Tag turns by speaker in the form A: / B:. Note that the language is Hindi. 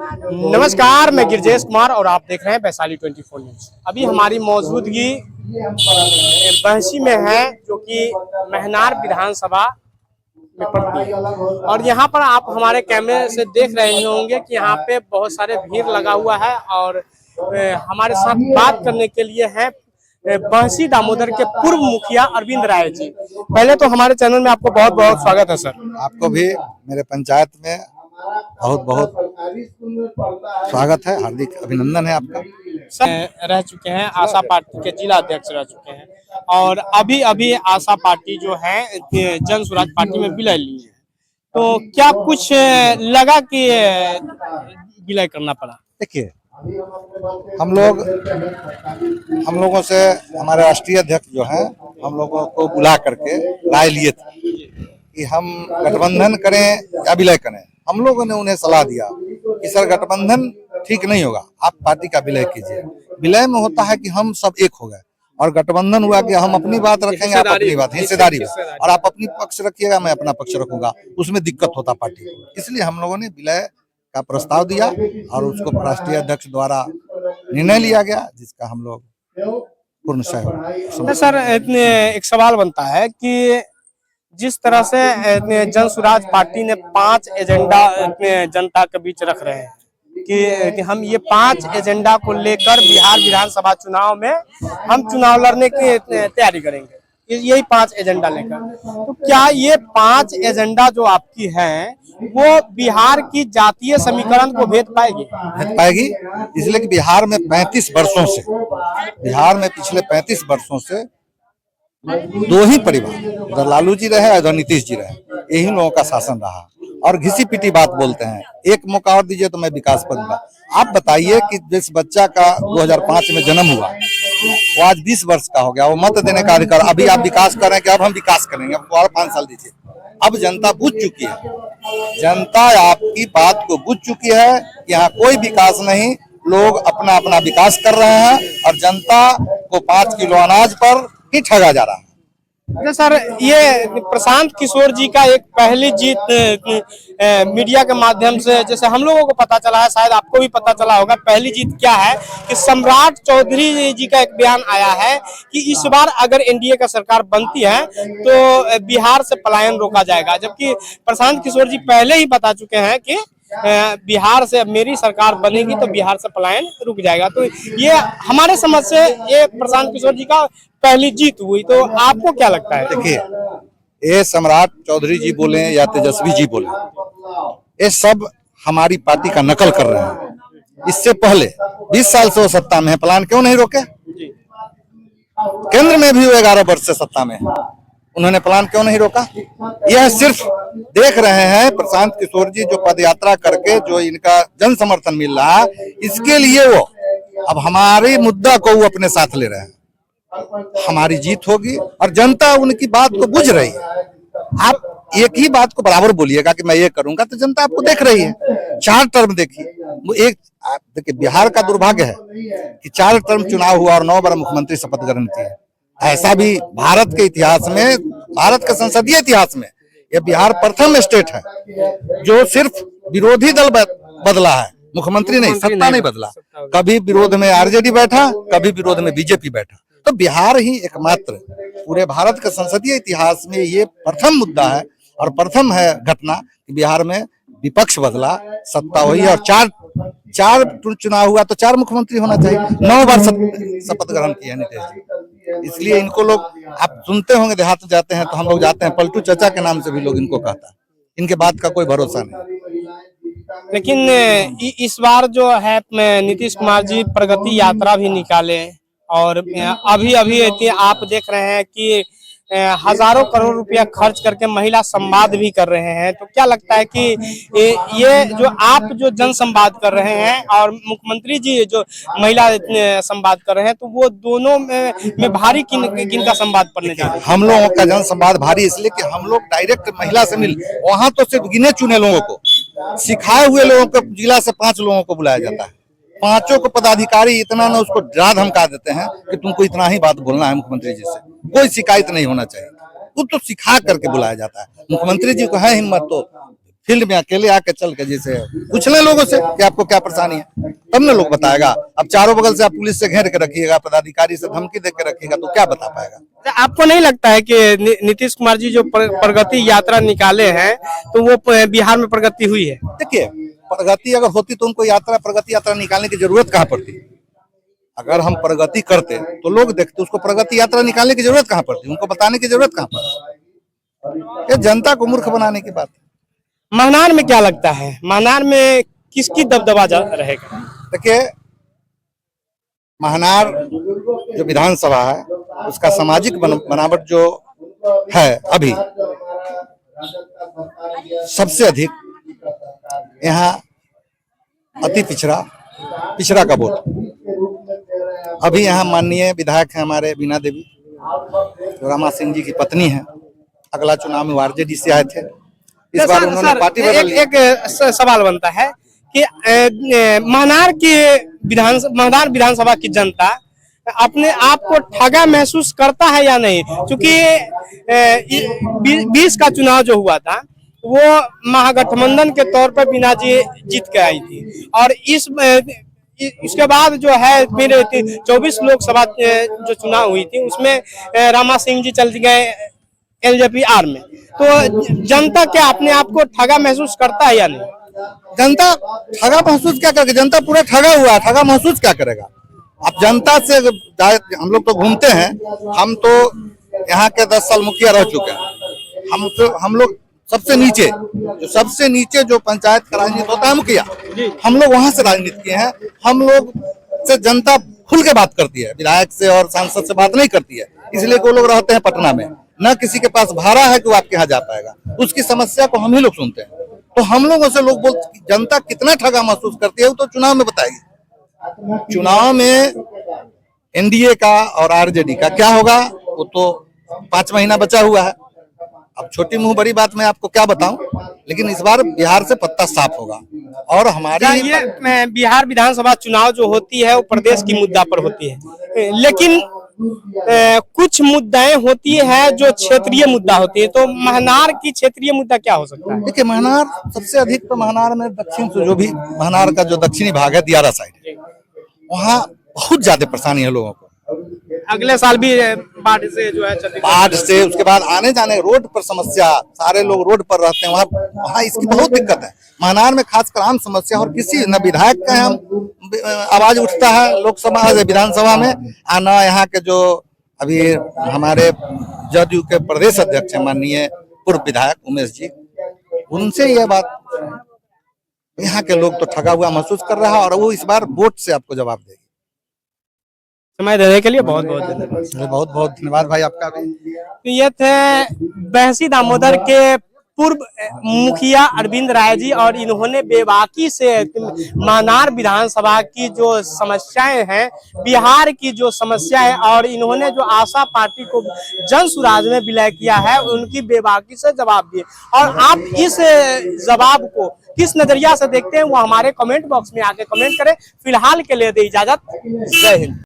A: नमस्कार, मैं गिरजेश कुमार और आप देख रहे हैं वैशाली 24 न्यूज। अभी हमारी मौजूदगी बहसी में है, जो कि महनार विधानसभा में पड़ती है। और यहाँ पर आप हमारे कैमरे से देख रहे होंगे कि यहाँ पे बहुत सारे भीड़ लगा हुआ है और हमारे साथ बात करने के लिए हैं बहसी दामोदर के पूर्व मुखिया अरविंद राय जी। पहले तो हमारे चैनल में आपको बहुत बहुत स्वागत है सर।
B: आपको भी मेरे पंचायत में बहुत बहुत स्वागत है, हार्दिक अभिनंदन है आपका।
A: सर रह चुके हैं, आशा पार्टी के जिला अध्यक्ष रह चुके हैं और अभी अभी आशा पार्टी जो है जन स्वराज पार्टी में विलय ली है, तो क्या कुछ लगा कि विलय करना पड़ा?
B: देखिए, हम लोगों से हमारे राष्ट्रीय अध्यक्ष जो हैं, हम लोगों को बुला करके राय लिए थे कि हम गठबंधन करें या विलय करें। हम लोगों ने उन्हें सलाह दिया कि सर गठबंधन ठीक नहीं होगा, आप पार्टी का विलय कीजिए। विलय में होता है कि हम सब एक हो गए, और गठबंधन हुआ कि हम अपनी बात रखेंगे, आप अपनी बात, हिस्सेदारी, और आप अपनी पक्ष रखिएगा, मैं अपना पक्ष रखूंगा, उसमें दिक्कत होता पार्टी को। इसलिए हम लोगों ने विलय का प्रस्ताव दिया और उसको राष्ट्रीय अध्यक्ष द्वारा निर्णय लिया गया, जिसका हम लोग पूर्ण सहयोग।
A: सर एक सवाल बनता है कि जिस तरह से जन स्वराज पार्टी ने 5 एजेंडा जनता के बीच रख रहे हैं कि हम ये 5 एजेंडा को लेकर बिहार विधानसभा चुनाव में हम चुनाव लड़ने की तैयारी करेंगे, यही 5 एजेंडा लेकर, तो क्या ये 5 एजेंडा जो आपकी है वो बिहार की जातीय समीकरण को भेद पाएगी?
B: भेद पाएगी, इसलिए कि बिहार में 35 वर्षों से, बिहार में पिछले 35 वर्षों से दो ही परिवार, इधर लालू जी रहे, इधर नीतीश जी रहे, यही लोगों का शासन रहा। और घिसी पिटी बात बोलते हैं, एक मौका और दीजिए तो मैं विकास करूंगा। आप बताइए कि जिस बच्चा का 2005 में जन्म हुआ वो आज 20 वर्ष का हो गया, वो मत देने का अधिकार, अभी आप विकास कर रहे हैं कि अब हम विकास करेंगे, अब और 5 साल दीजिए। अब जनता बुझ चुकी है, जनता आपकी बात को बुझ चुकी है कि यहाँ कोई विकास नहीं, लोग अपना अपना विकास कर रहे हैं और जनता को 5 किलो अनाज पर ही ठगा जा रहा है।
A: सर ये प्रशांत किशोर जी का एक पहली जीत मीडिया के माध्यम से, जैसे हम लोगों को पता चला है, शायद आपको भी पता चला होगा, पहली जीत क्या है कि सम्राट चौधरी जी का एक बयान आया है कि इस बार अगर एनडीए का सरकार बनती है तो बिहार से पलायन रोका जाएगा, जबकि प्रशांत किशोर जी पहले ही बता चुके हैं कि बिहार से मेरी सरकार बनेगी तो बिहार से पलायन रुक जाएगा। तो ये हमारे समझ से ये प्रशांत किशोर जी का पहली जीत हुई, तो आपको क्या लगता है?
B: देखिए, ये सम्राट चौधरी जी बोले या तेजस्वी जी बोले, ये सब हमारी पार्टी का नकल कर रहे हैं। इससे पहले 20 साल से वो सत्ता में है, प्लान क्यों नहीं रोके? केंद्र में भी वो 11 वर्ष से सत्ता में है, उन्होंने प्लान क्यों नहीं रोका? यह सिर्फ देख रहे हैं प्रशांत किशोर जी जो पदयात्रा करके जो इनका जन समर्थन मिल रहा है, इसके लिए वो अब हमारे मुद्दा को वो अपने साथ ले रहे हैं। हमारी जीत होगी और जनता उनकी बात को बुझ रही है। आप एक ही बात को बराबर बोलिएगा कि मैं ये करूंगा, तो जनता आपको देख रही है। 4 टर्म देखिए, एक देखिए, बिहार का दुर्भाग्य है कि 4 टर्म चुनाव हुआ और 9 बार मुख्यमंत्री शपथ ग्रहण किए। ऐसा भी भारत के इतिहास में, भारत के संसदीय इतिहास में यह बिहार प्रथम स्टेट है जो सिर्फ विरोधी दल बदला है, मुख्यमंत्री नहीं, सत्ता नहीं बदला। कभी विरोध में आरजेडी बैठा, कभी विरोध में बीजेपी बैठा। तो बिहार ही एकमात्र पूरे भारत के संसदीय इतिहास में ये प्रथम मुद्दा है और प्रथम है घटना कि बिहार में विपक्ष बदला, सत्ता हुई है। और 4 चुनाव हुआ तो 4 मुख्यमंत्री होना चाहिए। 9 बार शपथ ग्रहण किया नीतीश जी। इसलिए इनको लोग, आप सुनते होंगे देहात में जाते हैं तो हम लोग जाते हैं, पलटू चाचा के नाम से भी लोग इनको कहता है। इनके बात का कोई भरोसा नहीं।
A: लेकिन इस बार जो है नीतीश कुमार जी प्रगति यात्रा भी निकाले और अभी अभी आप देख रहे हैं कि हजारों करोड़ रुपया खर्च करके महिला संवाद भी कर रहे हैं, तो क्या लगता है कि ये जो आप जो जन संवाद कर रहे हैं और मुख्यमंत्री जी जो महिला संवाद कर रहे हैं, तो वो दोनों में भारी किन का संवाद पड़ने जा रहा है?
B: हम लोगों का जन संवाद भारी इसलिए कि हम लोग डायरेक्ट महिला से मिल, वहां तो सिर्फ गिने चुने लोगों को, सिखाए हुए लोगों को, जिला से 5 लोगों को बुलाया जाता है। 5 को पदाधिकारी इतना ना उसको डरा धमका देते हैं कि तुमको इतना ही बात बोलना है मुख्यमंत्री जी से, कोई शिकायत नहीं होना चाहिए। वो तो सिखा करके बुलाया जाता है। मुख्यमंत्री जी को है हिम्मत तो फील्ड में अकेले आके चल के जैसे पूछ लें लोगों से कि आपको क्या परेशानी है, तब ना लोग बताएगा। अब चारों बगल से आप पुलिस से घेर के रखिएगा, पदाधिकारी से धमकी दे के रखिएगा, तो क्या बता पाएगा।
A: आपको नहीं लगता है कि नीतीश कुमार जी जो प्रगति यात्रा निकाले हैं तो वो बिहार में प्रगति हुई है?
B: देखिए, प्रगति अगर होती तो उनको प्रगति यात्रा निकालने की जरूरत कहाँ पड़ती। अगर हम प्रगति करते तो लोग देखते, उसको प्रगति यात्रा निकालने की जरूरत कहाँ पड़ती, उनको बताने की जरूरत कहाँ पड़ती। ये जनता को मूर्ख बनाने की बात है।
A: महनार में क्या लगता है, महनार में किसकी दबदबा रहेगा?
B: देखिए, महनार जो विधानसभा है उसका सामाजिक बनावट जो है अभी सबसे अधिक यहाँ अति पिछड़ा का वोट। अभी यहाँ माननीय विधायक है हमारे बीना देवी, जो रामा सिंह जी की पत्नी है। अगला चुनाव में आरजेडी से आए थे, इस बार उन्होंने पार्टी बदल ली।
A: एक सवाल बनता है कि महनार विधानसभा की जनता अपने आप को ठगा महसूस करता है या नहीं? क्योंकि 20 का चुनाव जो हुआ था वो महागठबंधन के तौर पर बीना जी जीत के आई थी, और इसके बाद जो है फिर 24 लोकसभा जो चुनाव हुई थी उसमें रामा सिंह जी चल गए एलजेपी आर में। तो जनता क्या अपने आप को ठगा महसूस करता है या नहीं?
B: जनता ठगा महसूस क्या करेगा? जनता पूरा ठगा हुआ है, ठगा महसूस क्या करेगा? अब जनता से हम लोग तो घूमते हैं, हम तो यहाँ के 10 साल मुखिया रह चुके हैं। हम लोग सबसे नीचे जो पंचायत का राजनीति होता है मुखिया, हम लोग वहां से राजनीति किए हैं। हम लोग से जनता खुल के बात करती है, विधायक से और सांसद से बात नहीं करती है, इसलिए वो लोग रहते हैं पटना में, न किसी के पास भाड़ा है कि वो आपके यहाँ जा पाएगा। उसकी समस्या को हम ही लोग सुनते हैं। तो हम लोगों से लोग बोलते, जनता कितना ठगा महसूस करती है वो तो चुनाव में बताएगी। चुनाव में एनडीए का और आरजेडी का क्या होगा वो तो 5 महीना बचा हुआ है। अब छोटी मुंह बड़ी बात मैं आपको क्या बताऊं, लेकिन इस बार बिहार से पत्ता साफ होगा। और हमारी
A: ये बिहार विधानसभा चुनाव जो होती है वो प्रदेश की मुद्दा पर होती है, लेकिन कुछ मुद्दाएं होती है जो क्षेत्रीय मुद्दा होती है। तो महनार की क्षेत्रीय मुद्दा क्या हो सकता है?
B: देखिए, महनार सबसे अधिक तो महनार में दक्षिण से जो भी महनार का जो दक्षिणी भाग है दियारा साइड, वहाँ बहुत ज्यादा परेशानी है लोगों को।
A: अगले साल भी बाढ़ से जो है
B: बाढ़ से, उसके बाद आने जाने रोड पर समस्या, सारे लोग रोड पर रहते हैं, वहाँ इसकी बहुत दिक्कत है। महनार में खासकर आम समस्या, और किसी न विधायक का हम आवाज उठता है लोकसभा विधानसभा में, न यहाँ के जो अभी हमारे जदयू के प्रदेश अध्यक्ष हैं माननीय पूर्व विधायक उमेश जी, उनसे यह बात, यहाँ के लोग तो ठगा हुआ महसूस कर रहा है, और वो इस बार वोट से आपको जवाब देगी।
A: समय देने के लिए बहुत बहुत धन्यवाद।
B: बहुत बहुत धन्यवाद भाई आपका भी।
A: तो ये थे बहसी दामोदर के पूर्व मुखिया अरविंद राय जी, और इन्होंने बेबाकी से महनार विधानसभा की जो समस्याएं हैं, बिहार की जो समस्या है, और इन्होंने जो आशा पार्टी को जन सुराज में विलय किया है उनकी बेबाकी से जवाब दिए। और आप इस जवाब को किस नजरिया से देखते हैं वो हमारे कमेंट बॉक्स में आके कमेंट करें। फिलहाल के लिए दे इजाजत, जय हिंद।